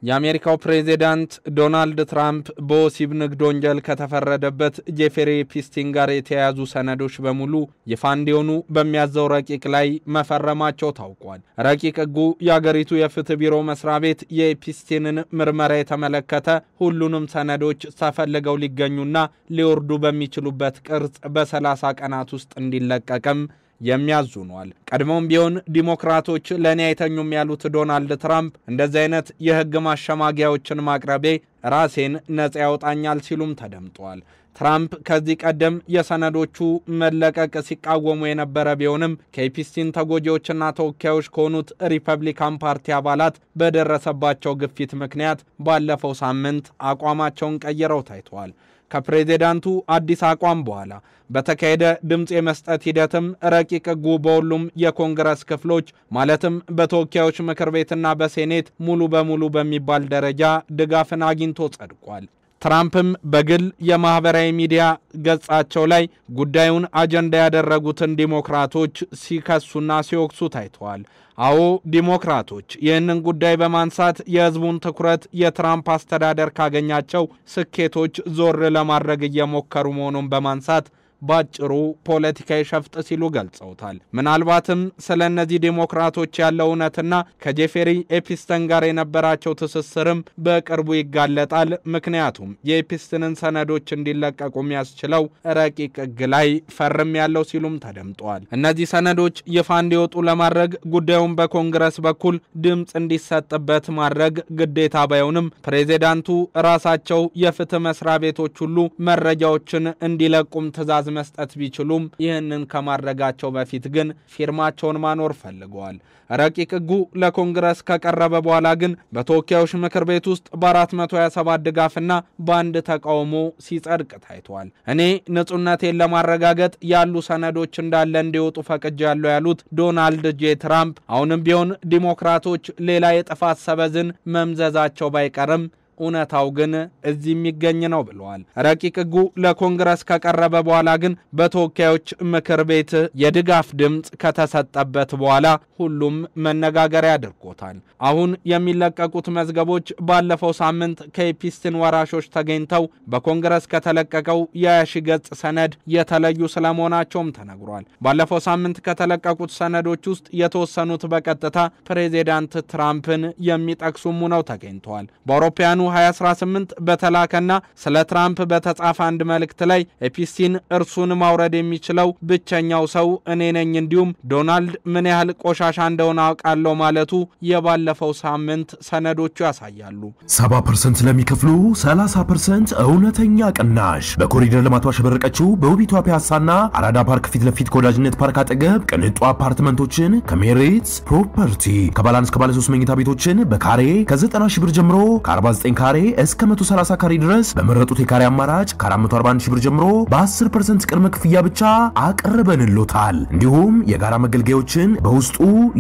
የአሜሪካው ፕሬዝዳንት ዶናልድ ትራምፕ በወሲብ ንግድ ወንጀል ከተፈረደበት ጄፍሪ ኤፕስቲን ጋር የተያያዙ ሰነዶች በሙሉ ይፋ እንዲሆኑ በሚያዘው ረቂቅ ላይ መፈረማቸው ታውቋል። ረቂቅ ሕጉ የአገሪቱ የፍትህ ቢሮ መስሪያ ቤት የኤፕስቲንን ምርመራ የተመለከተ ሁሉንም ሰነዶች ተፈልገው ሊገኙና ሊወርዱ በሚችሉበት ቅርጽ በ30 ቀናት ውስጥ እንዲለቀቅም የሚያዙኗል። ቀድሞም ቢሆን ዲሞክራቶች ለኔ አይተኙም ያሉት ዶናልድ ትራምፕ እንደዚህ አይነት የህግ ማሸማጊያዎችን ማቅረቤ ራሴን ነፃ ያወጣኛል ሲሉም ተደምጧል። ትራምፕ ከዚህ ቀደም የሰነዶቹ መለቀቅ ሲቃወሙ የነበረ ቢሆንም ከኤፕስቲን ተጎጂዎችና ተወካዮች ከሆኑት ሪፐብሊካን ፓርቲ አባላት በደረሰባቸው ግፊት ምክንያት ባለፈው ሳምንት አቋማቸውን ቀይረው ታይተዋል። ከፕሬዝዳንቱ አዲስ አቋም በኋላ በተካሄደ ድምጽ የመስጠት ሂደትም ረቂቅ ሕጉ በሁሉም የኮንግረስ ክፍሎች ማለትም በተወካዮች ምክር ቤትና በሴኔት ሙሉ በሙሉ በሚባል ደረጃ ድጋፍን አግኝቶ ጸድቋል። ትራምፕም በግል የማህበራዊ ሚዲያ ገጻቸው ላይ ጉዳዩን አጀንዳ ያደረጉትን ዲሞክራቶች ሲከሱና ሲወቅሱ ታይተዋል። አዎ ዲሞክራቶች ይህንን ጉዳይ በማንሳት የህዝቡን ትኩረት የትራምፕ አስተዳደር ካገኛቸው ስኬቶች ዞር ለማድረግ እየሞከሩ መሆኑን በማንሳት ባጭሩ ፖለቲካዊ ሸፍጥ ሲሉ ገልጸውታል። ምናልባትም ስለነዚህ ዲሞክራቶች ያለው እውነትና ከጄፍሪ ኤፕስቲን ጋር የነበራቸው ትስስርም በቅርቡ ይጋለጣል። ምክንያቱም የኤፕስቲንን ሰነዶች እንዲለቀቁ የሚያስችለው ረቂቅ ሕግ ላይ ፈርም ያለው ሲሉም ተደምጧል። እነዚህ ሰነዶች ይፋ እንዲወጡ ለማድረግ ጉዳዩን በኮንግረስ በኩል ድምጽ እንዲሰጥበት ማድረግ ግዴታ ባይሆንም ፕሬዝዳንቱ ራሳቸው የፍትህ መስሪያ ቤቶች ሁሉ መረጃዎችን እንዲለቁም ትዕዛዝ መስጠት ቢችሉም ይህንን ከማድረጋቸው በፊት ግን ፊርማቸውን ማኖር ፈልገዋል። ረቂቅ ሕጉ ለኮንግረስ ከቀረበ በኋላ ግን በተወካዮች ምክር ቤት ውስጥ በ427 ድጋፍና በአንድ ተቃውሞ ሲጸድቅ ታይቷል። እኔ ንጹህነቴን ለማረጋገጥ ያሉ ሰነዶች እንዳለ እንዲወጡ ፈቅጃለሁ ያሉት ዶናልድ ጄ ትራምፕ አሁንም ቢሆን ዲሞክራቶች ሌላ የጥፋት ሰበዝን መምዘዛቸው ባይቀርም እውነታው ግን እዚህ የሚገኝ ነው ብለዋል። ረቂቅ ሕጉ ለኮንግረስ ከቀረበ በኋላ ግን በተወካዮች ምክር ቤት የድጋፍ ድምጽ ከተሰጠበት በኋላ ሁሉም መነጋገሪያ አድርጎታል። አሁን የሚለቀቁት መዝገቦች ባለፈው ሳምንት ከኤፕስቲን ወራሾች ተገኝተው በኮንግረስ ከተለቀቀው የ20 ገጽ ሰነድ የተለዩ ስለመሆናቸውም ተነግሯል። ባለፈው ሳምንት ከተለቀቁት ሰነዶች ውስጥ የተወሰኑት በቀጥታ ፕሬዝዳንት ትራምፕን የሚጠቅሱም ሆነው ተገኝተዋል። በአውሮፓውያኑ 2018 በተላከና ስለ ትራምፕ በተጻፈ አንድ መልእክት ላይ ኤፕስቲን እርሱን ማውረድ የሚችለው ብቸኛው ሰው እኔ ነኝ፣ እንዲሁም ዶናልድ ምን ያህል ቆሻሻ እንደሆነ አውቃለሁ ማለቱ የባለፈው ሳምንት ሰነዶቹ ያሳያሉ። 70% ለሚከፍሉ 30% እውነተኛ ቅናሽ በኮሪደር ልማቷ አሸበረቀችው በውቢቷ ፒያሳና አራዳ ፓርክ ፊት ለፊት ከወዳጅነት ፓርክ አጠገብ ቅንጡ አፓርትመንቶችን ከሜሪትስ ፕሮፐርቲ ከባለ 1 እስከ ባለ 3 መኝታ ቤቶችን በካሬ ከ90 ሺህ ብር ጀምሮ ከ49 ካሬ እስከ 130 ካሬ ድረስ በመረጡት የካሬ አማራጭ ከ441 ሺህ ብር ጀምሮ በ10% ቅድመ ክፍያ ብቻ አቀርበንልዎታል። እንዲሁም የጋራ መገልገያዎችን በውስጡ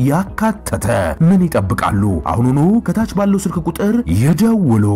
ያካተተ ምን ይጠብቃሉ? አሁኑኑ ከታች ባለው ስልክ ቁጥር ይደውሉ።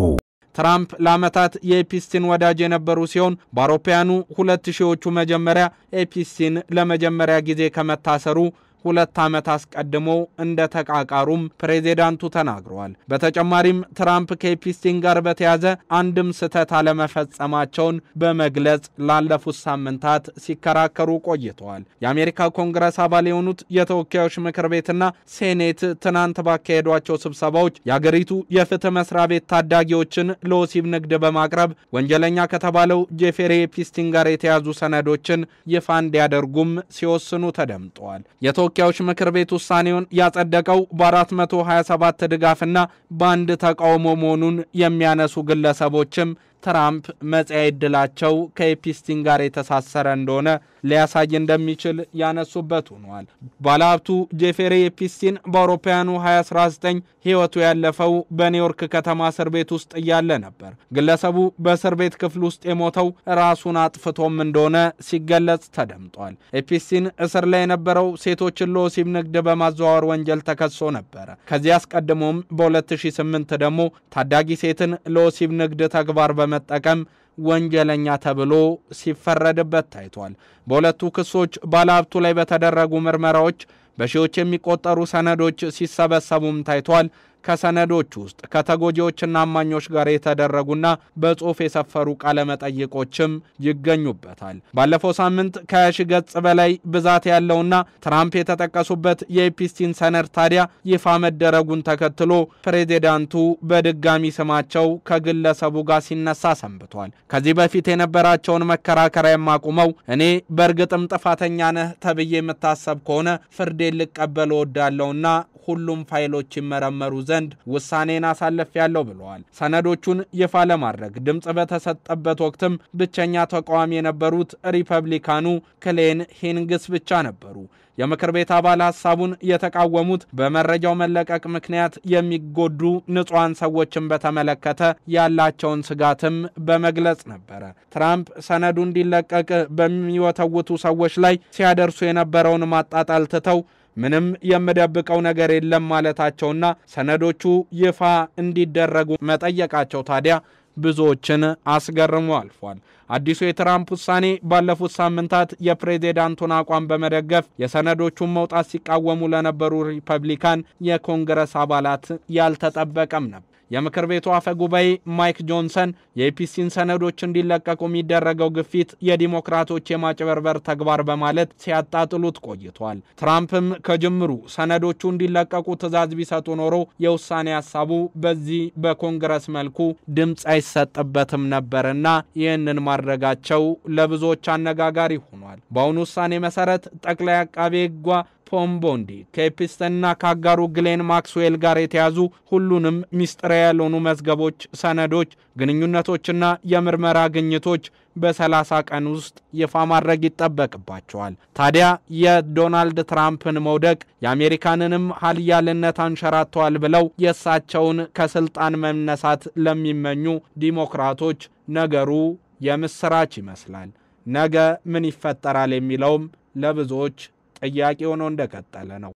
ትራምፕ ለዓመታት የኤፕስቲን ወዳጅ የነበሩ ሲሆን በአውሮፓውያኑ 2000ዎቹ መጀመሪያ ኤፕስቲን ለመጀመሪያ ጊዜ ከመታሰሩ 2 ዓመት አስቀድሞ እንደተቃቃሩም ፕሬዝዳንቱ ተናግረዋል። በተጨማሪም ትራምፕ ከኤፕስቲን ጋር በተያዘ አንድም ስህተት አለመፈጸማቸውን በመግለጽ ላለፉት ሳምንታት ሲከራከሩ ቆይተዋል። የአሜሪካ ኮንግረስ አባል የሆኑት የተወካዮች ምክር ቤትና ሴኔት ትናንት ባካሄዷቸው ስብሰባዎች የአገሪቱ የፍትህ መስሪያ ቤት ታዳጊዎችን ለወሲብ ንግድ በማቅረብ ወንጀለኛ ከተባለው ጄፍሪ ኤፕስቲን ጋር የተያዙ ሰነዶችን ይፋ እንዲያደርጉም ሲወስኑ ተደምጠዋል። የተወካዮች ምክር ቤት ውሳኔውን ያጸደቀው በ427 ድጋፍና በአንድ ተቃውሞ መሆኑን የሚያነሱ ግለሰቦችም ትራምፕ መጻኢ ዕድላቸው ከኤፕስቲን ጋር የተሳሰረ እንደሆነ ሊያሳይ እንደሚችል ያነሱበት ሆኗል። ባለሀብቱ ጄፍሪ ኤፕስቲን በአውሮፓውያኑ 2019 ሕይወቱ ያለፈው በኒውዮርክ ከተማ እስር ቤት ውስጥ እያለ ነበር። ግለሰቡ በእስር ቤት ክፍል ውስጥ የሞተው ራሱን አጥፍቶም እንደሆነ ሲገለጽ ተደምጧል። ኤፕስቲን እስር ላይ የነበረው ሴቶችን ለወሲብ ንግድ በማዘዋወር ወንጀል ተከሶ ነበር። ከዚህ አስቀድሞም በ2008 ደግሞ ታዳጊ ሴትን ለወሲብ ንግድ ተግባር በመጠቀም ወንጀለኛ ተብሎ ሲፈረድበት ታይቷል። በሁለቱ ክሶች ባለሀብቱ ላይ በተደረጉ ምርመራዎች በሺዎች የሚቆጠሩ ሰነዶች ሲሰበሰቡም ታይቷል። ከሰነዶች ውስጥ ከተጎጂዎችና አማኞች ጋር የተደረጉና በጽሑፍ የሰፈሩ ቃለ መጠይቆችም ይገኙበታል። ባለፈው ሳምንት ከ20 ገጽ በላይ ብዛት ያለውና ትራምፕ የተጠቀሱበት የኤፕስቲን ሰነድ ታዲያ ይፋ መደረጉን ተከትሎ ፕሬዚዳንቱ በድጋሚ ስማቸው ከግለሰቡ ጋር ሲነሳ ሰንብቷል። ከዚህ በፊት የነበራቸውን መከራከሪያ የማቁመው እኔ በእርግጥም ጥፋተኛ ነህ ተብዬ የምታሰብ ከሆነ ፍርዴን ልቀበል እወዳለሁና ሁሉም ፋይሎች ይመረመሩ ዘንድ ውሳኔን አሳልፌያለሁ ብለዋል። ሰነዶቹን ይፋ ለማድረግ ድምጽ በተሰጠበት ወቅትም ብቸኛ ተቃዋሚ የነበሩት ሪፐብሊካኑ ክሌን ሂንግስ ብቻ ነበሩ። የምክር ቤት አባል ሐሳቡን የተቃወሙት በመረጃው መለቀቅ ምክንያት የሚጎዱ ንጹሃን ሰዎችን በተመለከተ ያላቸውን ስጋትም በመግለጽ ነበር። ትራምፕ ሰነዱ እንዲለቀቅ በሚወተውቱ ሰዎች ላይ ሲያደርሱ የነበረውን ማጣጣል ትተው ምንም የምደብቀው ነገር የለም ማለታቸውና ሰነዶቹ ይፋ እንዲደረጉ መጠየቃቸው ታዲያ ብዙዎችን አስገርሞ አልፏል። አዲሱ የትራምፕ ውሳኔ ባለፉት ሳምንታት የፕሬዚዳንቱን አቋም በመደገፍ የሰነዶቹን መውጣት ሲቃወሙ ለነበሩ ሪፐብሊካን የኮንግረስ አባላት ያልተጠበቀም ነበር። የምክር ቤቱ አፈ ጉባኤ ማይክ ጆንሰን የኤፕስቲን ሰነዶች እንዲለቀቁ የሚደረገው ግፊት የዲሞክራቶች የማጭበርበር ተግባር በማለት ሲያጣጥሉት ቆይቷል። ትራምፕም ከጅምሩ ሰነዶቹ እንዲለቀቁ ትዕዛዝ ቢሰጡ ኖሮ የውሳኔ ሐሳቡ በዚህ በኮንግረስ መልኩ ድምጽ አይሰጥበትም ነበርና ይህንን ማድረጋቸው ለብዙዎች አነጋጋሪ ሆኗል። በአሁኑ ውሳኔ መሰረት ጠቅላይ አቃቤ ሕግ ፖም ቦንዲ ከኤፕስቲንና ካጋሩ ግሌን ማክስዌል ጋር የተያዙ ሁሉንም ሚስጥራዊ ያልሆኑ መዝገቦች፣ ሰነዶች፣ ግንኙነቶችና የምርመራ ግኝቶች በ30 ቀን ውስጥ ይፋ ማድረግ ይጠበቅባቸዋል። ታዲያ የዶናልድ ትራምፕን መውደቅ የአሜሪካንንም ኃያልነት አንሸራተዋል ብለው የእሳቸውን ከስልጣን መነሳት ለሚመኙ ዲሞክራቶች ነገሩ የምስራች ይመስላል። ነገ ምን ይፈጠራል የሚለውም ለብዙዎች ጥያቄ ሆኖ እንደቀጠለ ነው።